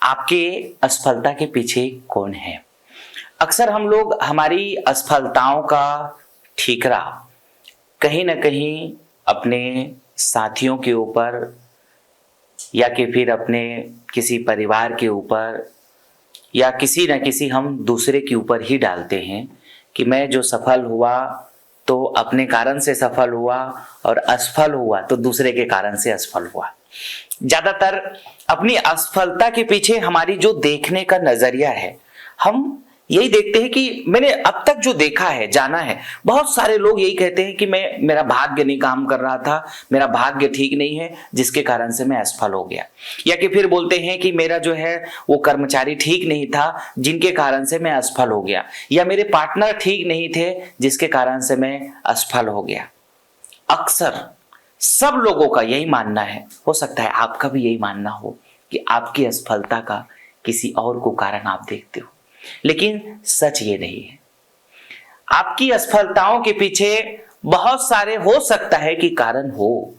आपके असफलता के पीछे कौन है? अक्सर हम लोग हमारी असफलताओं का ठीकरा कहीं ना कहीं अपने साथियों के ऊपर या कि फिर अपने किसी परिवार के ऊपर या किसी न किसी हम दूसरे के ऊपर ही डालते हैं कि मैं जो सफल हुआ तो अपने कारण से सफल हुआ और असफल हुआ तो दूसरे के कारण से असफल हुआ। ज्यादातर अपनी असफलता के पीछे हमारी जो देखने का नजरिया है, हम यही देखते हैं कि मैंने अब तक जो देखा है, जाना है, बहुत सारे लोग यही कहते हैं कि मेरा भाग्य नहीं काम कर रहा था, मेरा भाग्य ठीक नहीं है जिसके कारण से मैं असफल हो गया। या कि फिर बोलते हैं कि मेरा जो है वो कर्मचारी ठीक नहीं था जिनके कारण से मैं असफल हो गया, या मेरे पार्टनर ठीक नहीं थे जिसके कारण से मैं असफल हो गया। अक्सर सब लोगों का यही मानना है, हो सकता है आपका भी यही मानना हो कि आपकी असफलता का किसी और को कारण आप देखते हो, लेकिन सच ये नहीं है। आपकी असफलताओं के पीछे बहुत सारे हो सकता है कि कारण हो,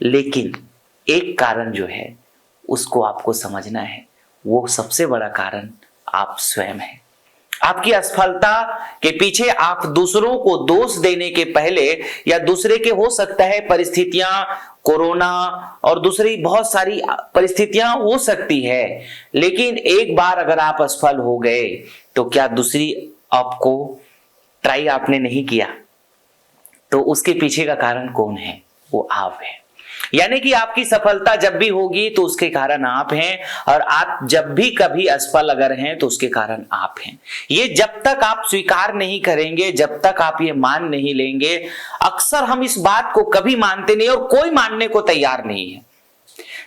लेकिन एक कारण जो है उसको आपको समझना है, वो सबसे बड़ा कारण आप स्वयं हैं। आपकी असफलता के पीछे आप दूसरों को दोष देने के पहले, या दूसरे के हो सकता है परिस्थितियां, कोरोना और दूसरी बहुत सारी परिस्थितियां हो सकती है, लेकिन एक बार अगर आप असफल हो गए तो क्या दूसरी आपको ट्राई आपने नहीं किया, तो उसके पीछे का कारण कौन है? वो आप है। यानी कि आपकी सफलता जब भी होगी तो उसके कारण आप हैं, और आप जब भी कभी असफल अगर हैं तो उसके कारण आप हैं। ये जब तक आप स्वीकार नहीं करेंगे, जब तक आप ये मान नहीं लेंगे, अक्सर हम इस बात को कभी मानते नहीं और कोई मानने को तैयार नहीं है।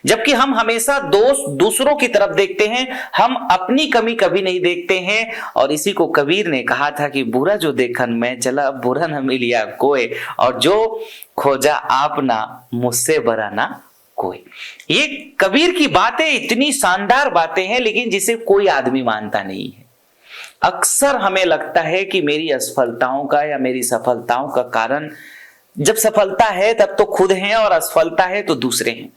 जबकि हम हमेशा दोष दूसरों की तरफ देखते हैं, हम अपनी कमी कभी नहीं देखते हैं। और इसी को कबीर ने कहा था कि बुरा जो देखन मैं चला, बुरा न मिलिया कोई, और जो खोजा आपना मुझसे बरा ना कोई। ये कबीर की बातें इतनी शानदार बातें हैं, लेकिन जिसे कोई आदमी मानता नहीं है। अक्सर हमें लगता है कि मेरी असफलताओं का या मेरी सफलताओं का कारण, जब सफलता है तब तो खुद हैं और असफलता है तो दूसरे हैं।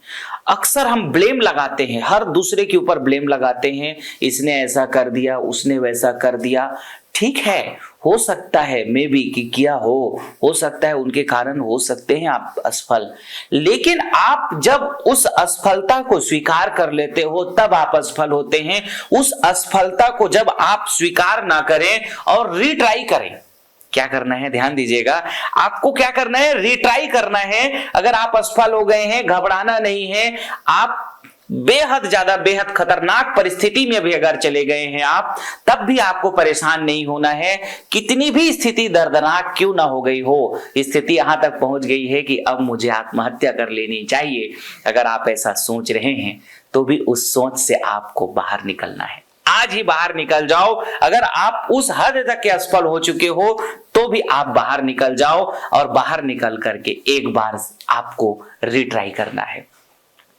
अक्सर हम ब्लेम लगाते हैं, हर दूसरे के ऊपर ब्लेम लगाते हैं, इसने ऐसा कर दिया, उसने वैसा कर दिया। ठीक है, हो सकता है मे बी कि किया हो सकता है उनके कारण हो सकते हैं आप असफल, लेकिन आप जब उस असफलता को स्वीकार कर लेते हो तब आप असफल होते हैं। उस असफलता को जब आप स्वीकार ना करें और रीट्राई करें, क्या करना है ध्यान दीजिएगा, आपको क्या करना है, रिट्राई करना है। अगर आप असफल हो गए हैं, घबराना नहीं है। आप बेहद खतरनाक परिस्थिति में भी अगर चले गए हैं आप, तब भी आपको परेशान नहीं होना है। कितनी भी स्थिति दर्दनाक क्यों ना हो गई हो, स्थिति यहां तक पहुंच गई है कि अब मुझे आत्महत्या कर लेनी चाहिए, अगर आप ऐसा सोच रहे हैं तो भी उस सोच से आपको बाहर निकलना है। आज ही बाहर निकल जाओ। अगर आप उस हद तक के असफल हो चुके हो तो भी आप बाहर निकल जाओ, और बाहर निकल करके एक बार आपको रिट्राई करना है,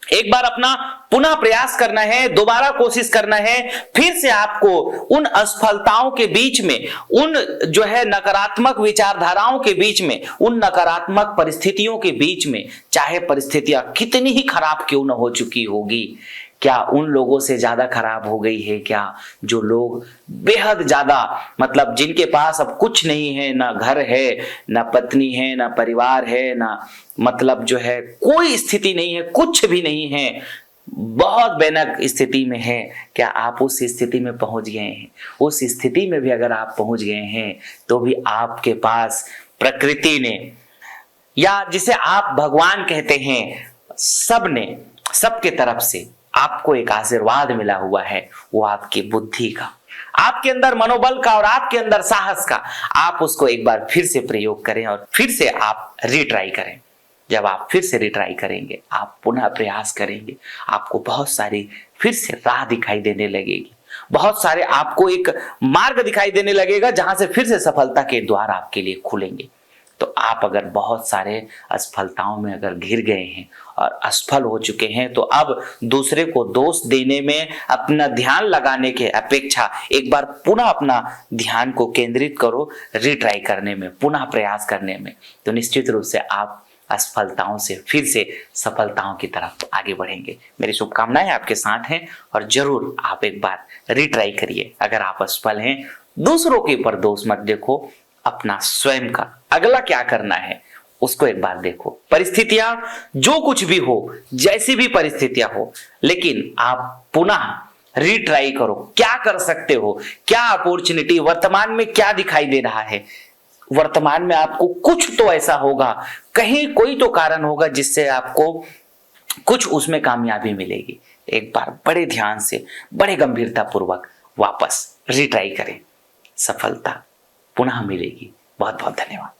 एक बार अपना पुनः प्रयास करना है, दोबारा कोशिश करना है। फिर से आपको उन असफलताओं के बीच में, उन जो है नकारात्मक विचारधाराओं के बीच में, उन नकारात्मक परिस्थितियों के बीच में, चाहे परिस्थितियां कितनी ही खराब क्यों न हो चुकी होगी, क्या उन लोगों से ज्यादा खराब हो गई है क्या, जो लोग बेहद ज्यादा, मतलब जिनके पास अब कुछ नहीं है, ना घर है, ना पत्नी है, ना परिवार है, ना मतलब जो है कोई स्थिति नहीं है, कुछ भी नहीं है, बहुत भयानक स्थिति में है। क्या आप उस स्थिति में पहुंच गए हैं? उस स्थिति में भी अगर आप पहुंच गए हैं तो भी आपके पास प्रकृति ने, या जिसे आप भगवान कहते हैं, सबने, सबके तरफ से आपको एक आशीर्वाद मिला हुआ है, वो आपकी बुद्धि का, आपके अंदर मनोबल का और आपके अंदर साहस का। आप उसको एक बार फिर से प्रयोग करें और फिर से आप रिट्राई करें। जब आप फिर से रिट्राई करेंगे, आप पुनः प्रयास करेंगे, आपको बहुत सारी फिर से राह दिखाई देने लगेगी, बहुत सारे आपको एक मार्ग दिखाई देने लगेगा जहां से फिर से सफलता के द्वार आपके लिए खुलेंगे। तो आप अगर बहुत सारे असफलताओं में अगर घिर गए हैं और असफल हो चुके हैं, तो अब दूसरे को दोष देने में अपना ध्यान लगाने के अपेक्षा एक बार पुनः अपना ध्यान को केंद्रित करो रिट्राई करने में, पुनः प्रयास करने में। तो निश्चित रूप से आप असफलताओं से फिर से सफलताओं की तरफ आगे बढ़ेंगे। मेरी शुभकामनाएं आपके साथ हैं और जरूर आप एक बार रिट्राई करिए। अगर आप असफल हैं, दूसरों के ऊपर दोष मत देखो, अपना स्वयं का अगला क्या करना है उसको एक बार देखो। परिस्थितियां जो कुछ भी हो, जैसी भी परिस्थितियां हो, लेकिन आप पुनः रिट्राई करो। क्या कर सकते हो, क्या अपॉर्चुनिटी वर्तमान में क्या दिखाई दे रहा है। वर्तमान में आपको कुछ तो ऐसा होगा, कहीं कोई तो कारण होगा जिससे आपको कुछ उसमें कामयाबी मिलेगी। एक बार बड़े ध्यान से, बड़े गंभीरता पूर्वक वापस रिट्राई करें, सफलता पुनः मिलेगी। बहुत बहुत धन्यवाद।